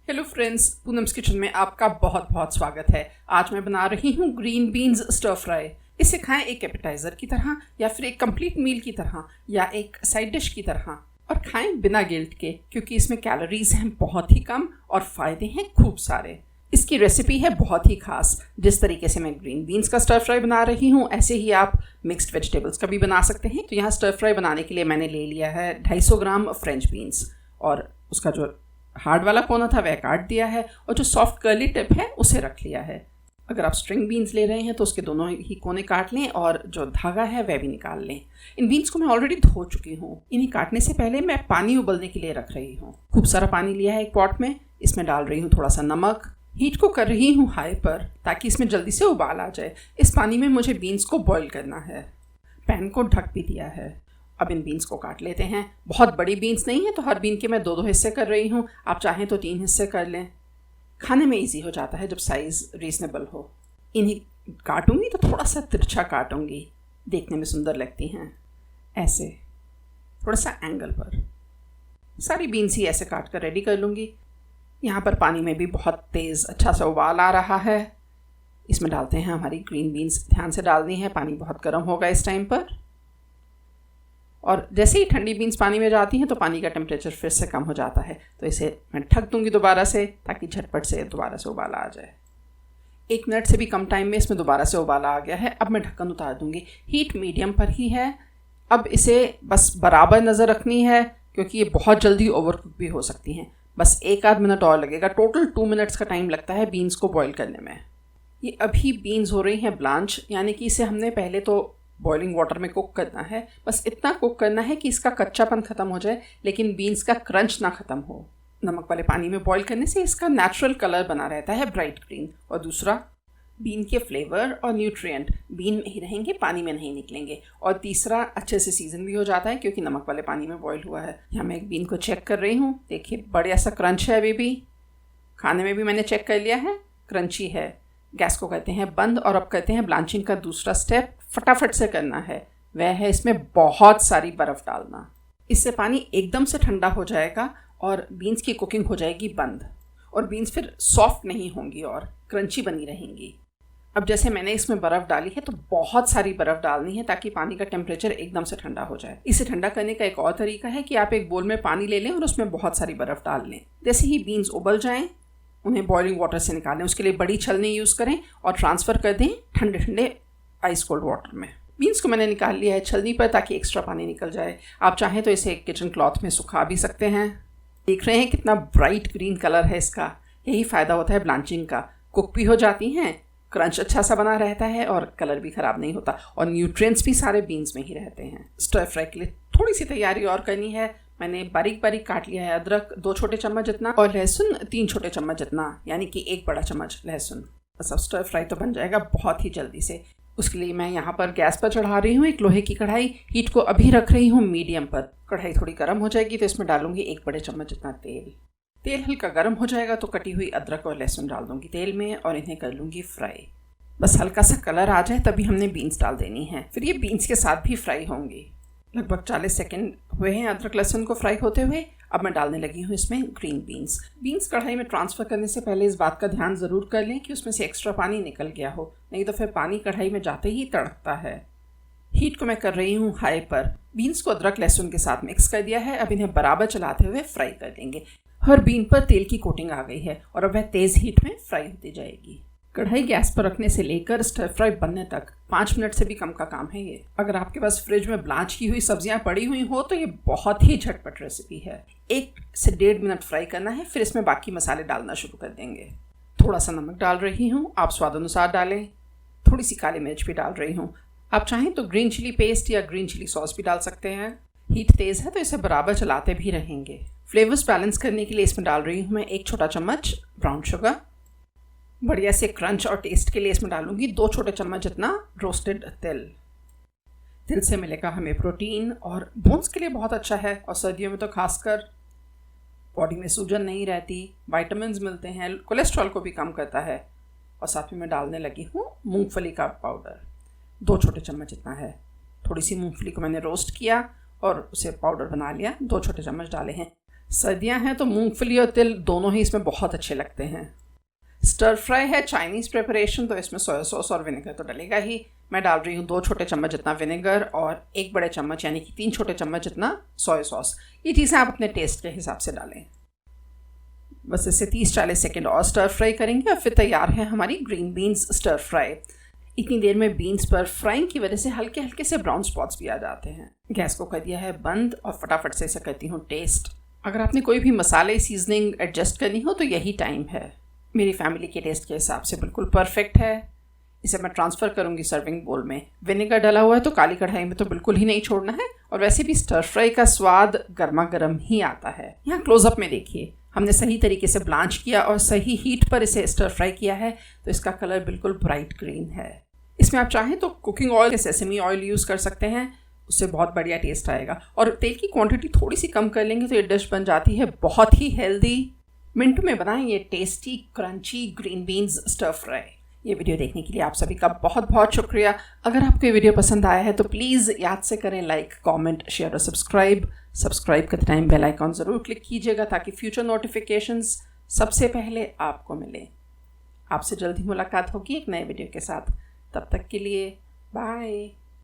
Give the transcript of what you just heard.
Hello friends, Poonam's kitchen में आपका बहुत बहुत स्वागत है। आज मैं बना रही हूँ ग्रीन बीन्स स्टर फ्राई। इसे खाएं एक एपेटाइज़र की तरह या फिर एक कंप्लीट मील की तरह या एक साइड डिश की तरह, और खाएं बिना गिल्ट के, क्योंकि इसमें कैलोरीज हैं बहुत ही कम और फ़ायदे हैं खूब सारे। इसकी रेसिपी है बहुत ही खास। जिस तरीके से मैं ग्रीन बीन्स का स्टर फ्राई बना रही हूँ, ऐसे ही आप मिक्स्ड वेजिटेबल्स का भी बना सकते हैं। तो यहाँ स्टर फ्राई बनाने के लिए मैंने ले लिया है 250 ग्राम फ्रेंच बीन्स, और उसका जो हार्ड वाला कोना था वह काट दिया है और जो सॉफ्ट कर्ली टिप है उसे रख लिया है। अगर आप स्ट्रिंग बीन्स ले रहे हैं तो उसके दोनों ही कोने काट लें और जो धागा है वह भी निकाल लें। इन बीन्स को मैं ऑलरेडी धो चुकी हूँ। इन्हें काटने से पहले मैं पानी उबलने के लिए रख रही हूँ। खूब सारा पानी लिया है एक पॉट में। इसमें डाल रही हूँ थोड़ा सा नमक। हीट को कर रही हूँ हाई पर, ताकि इसमें जल्दी से उबाल आ जाए। इस पानी में मुझे बीन्स को बॉईल करना है। पैन को ढक भी दिया है। अब इन बीन्स को काट लेते हैं। बहुत बड़ी बीन्स नहीं है तो हर बीन के मैं 2-2 हिस्से कर रही हूँ। आप चाहें तो 3 हिस्से कर लें। खाने में इजी हो जाता है जब साइज़ रीज़नेबल हो। इन्हें काटूंगी तो थोड़ा सा तिरछा काटूंगी, देखने में सुंदर लगती हैं। ऐसे थोड़ा सा एंगल पर सारी बीन्स ही ऐसे काट कर रेडी कर लूँगी। यहाँ पर पानी में भी बहुत तेज़ अच्छा सा उबाल आ रहा है। इसमें डालते हैं हमारी ग्रीन बीन्स। ध्यान से डालनी है, पानी बहुत गर्म होगा इस टाइम पर। और जैसे ही ठंडी बीन्स पानी में जाती हैं तो पानी का टेम्परेचर फिर से कम हो जाता है। तो इसे मैं ढक दूंगी दोबारा से, ताकि झटपट से दोबारा से उबाला आ जाए। 1 मिनट से भी कम टाइम में इसमें दोबारा से उबाला आ गया है। अब मैं ढक्कन उतार दूंगी। हीट मीडियम पर ही है। अब इसे बस बराबर नज़र रखनी है, क्योंकि ये बहुत जल्दी ओवरकुक भी हो सकती हैं। बस 1-8 मिनट और लगेगा। टोटल 2 मिनट्स का टाइम लगता है बीन्स को बॉईल करने में। ये अभी बीन्स हो रही हैं ब्लांच, यानी कि इसे हमने पहले तो बॉइलिंग वाटर में कुक करना है। बस इतना कुक करना है कि इसका कच्चापन ख़त्म हो जाए, लेकिन बीन्स का क्रंच ना ख़त्म हो। नमक वाले पानी में बॉईल करने से इसका नेचुरल कलर बना रहता है, ब्राइट ग्रीन। और दूसरा, बीन के फ्लेवर और न्यूट्रिएंट बीन में ही रहेंगे, पानी में नहीं निकलेंगे। और तीसरा, अच्छे से सीजन भी हो जाता है क्योंकि नमक वाले पानी में बॉईल हुआ है। यहाँ मैं एक बीन को चेक कर रही हूँ। देखिए, बढ़िया सा क्रंच है। अभी भी खाने में भी मैंने चेक कर लिया है, क्रंची है। गैस को करते हैं बंद और अब करते हैं ब्लांचिंग का दूसरा स्टेप। फटाफट से करना है, वह है इसमें बहुत सारी बर्फ़ डालना। इससे पानी एकदम से ठंडा हो जाएगा और बीन्स की कुकिंग हो जाएगी बंद, और बीन्स फिर सॉफ्ट नहीं होंगी और क्रंची बनी रहेंगी। अब जैसे मैंने इसमें बर्फ़ डाली है तो बहुत सारी बर्फ़ डालनी है, ताकि पानी का टेम्परेचर एकदम से ठंडा हो जाए। इसे ठंडा करने का एक और तरीका है कि आप एक बोल में पानी ले लें और उसमें बहुत सारी बर्फ़ डाल लें। जैसे ही बीन्स उबल जाएँ, उन्हें बॉइलिंग वाटर से निकालें। उसके लिए बड़ी छलनी यूज़ करें और ट्रांसफ़र कर दें ठंडे ठंडे आइस कोल्ड वाटर में। बीन्स को मैंने निकाल लिया है छलनी पर, ताकि एक्स्ट्रा पानी निकल जाए। आप चाहें तो इसे किचन क्लॉथ में सुखा भी सकते हैं। देख रहे हैं कितना ब्राइट ग्रीन कलर है इसका। यही फ़ायदा होता है ब्लांचिंग का। कुक भी हो जाती हैं, क्रंच अच्छा सा बना रहता है और कलर भी ख़राब नहीं होता, और न्यूट्रिएंट्स भी सारे बीन्स में ही रहते हैं। स्टर फ्राई के लिए थोड़ी सी तैयारी और करनी है। मैंने बारीक बारीक काट लिया है अदरक 2 छोटे चम्मच जितना, और लहसुन 3 छोटे चम्मच जितना, यानी कि 1 बड़ा चम्मच लहसुन। बस अब स्टर फ्राई तो बन जाएगा बहुत ही जल्दी से। उसके लिए मैं यहाँ पर गैस पर चढ़ा रही हूँ एक लोहे की कढ़ाई। हीट को अभी रख रही हूँ मीडियम पर। कढ़ाई थोड़ी गर्म हो जाएगी तो इसमें डालूंगी 1 बड़े चम्मच जितना तेल। तेल हल्का गर्म हो जाएगा तो कटी हुई अदरक और लहसुन डाल दूँगी तेल में और इन्हें कर लूँगी फ्राई। बस हल्का सा कलर आ जाए तभी हमने बीन्स डाल देनी है। फिर ये बीन्स के साथ भी फ्राई होंगी। लगभग 40 सेकंड हुए हैं अदरक लहसुन को फ्राई होते हुए। अब मैं डालने लगी हूँ इसमें ग्रीन बीन्स। बीन्स कढ़ाई में ट्रांसफ़र करने से पहले इस बात का ध्यान ज़रूर कर लें कि उसमें से एक्स्ट्रा पानी निकल गया हो, नहीं तो फिर पानी कढ़ाई में जाते ही तड़कता है। हीट को मैं कर रही हूँ हाई पर। बीन्स को अदरक लहसुन के साथ मिक्स कर दिया है। अब इन्हें बराबर चलाते हुए फ्राई कर देंगे। हर बीन पर तेल की कोटिंग आ गई है और अब वह तेज़ हीट में फ्राई होती जाएगी। कढ़ाई गैस पर रखने से लेकर स्टर फ्राई बनने तक 5 मिनट से भी कम का काम है ये। अगर आपके पास फ्रिज में ब्लांच की हुई सब्जियां पड़ी हुई हो तो ये बहुत ही झटपट रेसिपी है। 1 से 1.5 मिनट फ्राई करना है, फिर इसमें बाकी मसाले डालना शुरू कर देंगे। थोड़ा सा नमक डाल रही हूँ, आप स्वाद अनुसार डालें। थोड़ी सी काली मिर्च भी डाल रही हूँ। आप चाहें तो ग्रीन चिली पेस्ट या ग्रीन चिली सॉस भी डाल सकते हैं। हीट तेज़ है तो इसे बराबर चलाते भी रहेंगे। फ्लेवर्स बैलेंस करने के लिए इसमें डाल रही हूँ मैं 1 छोटा चम्मच ब्राउन शुगर। बढ़िया से क्रंच और टेस्ट के लिए इसमें डालूंगी 2 छोटे चम्मच जितना रोस्टेड तिल। तिल से मिलेगा हमें प्रोटीन और बोन्स के लिए बहुत अच्छा है, और सर्दियों में तो खासकर बॉडी में सूजन नहीं रहती, विटामिन्स मिलते हैं, कोलेस्ट्रॉल को भी कम करता है। और साथ में मैं डालने लगी हूँ मूंगफली का पाउडर। 2 छोटे चम्मच जितना है। थोड़ी सी मूंगफली को मैंने रोस्ट किया और उसे पाउडर बना लिया। 2 छोटे चम्मच डाले हैं। सर्दियां हैं तो मूंगफली और तिल दोनों ही इसमें बहुत अच्छे लगते हैं। स्टर फ्राई है चाइनीज़ प्रिपरेशन, तो इसमें सोया सॉस और विनेगर तो डलेगा ही। मैं डाल रही हूँ 2 छोटे चम्मच जितना विनेगर और 1 बड़े चम्मच यानी कि 3 छोटे चम्मच जितना सोया सॉस। ये चीज़ें आप अपने टेस्ट के हिसाब से डालें। बस इसे 30-40 सेकेंड और स्टर फ्राई करेंगे और फिर तैयार है हमारी ग्रीन बीन्स स्टर फ्राई। इतनी देर में बीन्स पर फ्राइंग की वजह से हल्के हल्के से ब्राउन स्पॉट्स भी आ जाते हैं। गैस को कर दिया है बंद और फटाफट से इसे करती हूँ टेस्ट। अगर आपने कोई भी मसाले सीजनिंग एडजस्ट करनी हो तो यही टाइम है। मेरी फैमिली के टेस्ट के हिसाब से बिल्कुल परफेक्ट है। इसे मैं ट्रांसफ़र करूँगी सर्विंग बोल में। विनेगर डाला हुआ है तो काली कढ़ाई में तो बिल्कुल ही नहीं छोड़ना है, और वैसे भी स्टर फ्राई का स्वाद गर्मा गर्म ही आता है। यहाँ क्लोज़अप में देखिए, हमने सही तरीके से ब्लांच किया और सही हीट पर इसे स्टर फ्राई किया है, तो इसका कलर बिल्कुल ब्राइट ग्रीन है। इसमें आप चाहें तो cooking oil, sesame oil use कर सकते हैं, उससे बहुत बढ़िया टेस्ट आएगा। और तेल की क्वांटिटी थोड़ी सी कम कर लेंगे तो ये डिश बन जाती है बहुत ही हेल्दी। मिनटों में बनाएं ये tasty crunchy green beans stir fry. ये वीडियो देखने के लिए आप सभी का बहुत बहुत शुक्रिया। अगर आपको ये वीडियो पसंद आया है तो प्लीज़ याद से करें लाइक, कमेंट, शेयर और सब्सक्राइब करते टाइम बेल आइकॉन ज़रूर क्लिक कीजिएगा ताकि फ्यूचर नोटिफिकेशंस सबसे पहले आपको मिले। आपसे जल्दी मुलाकात होगी एक नए वीडियो के साथ। तब तक के लिए बाय।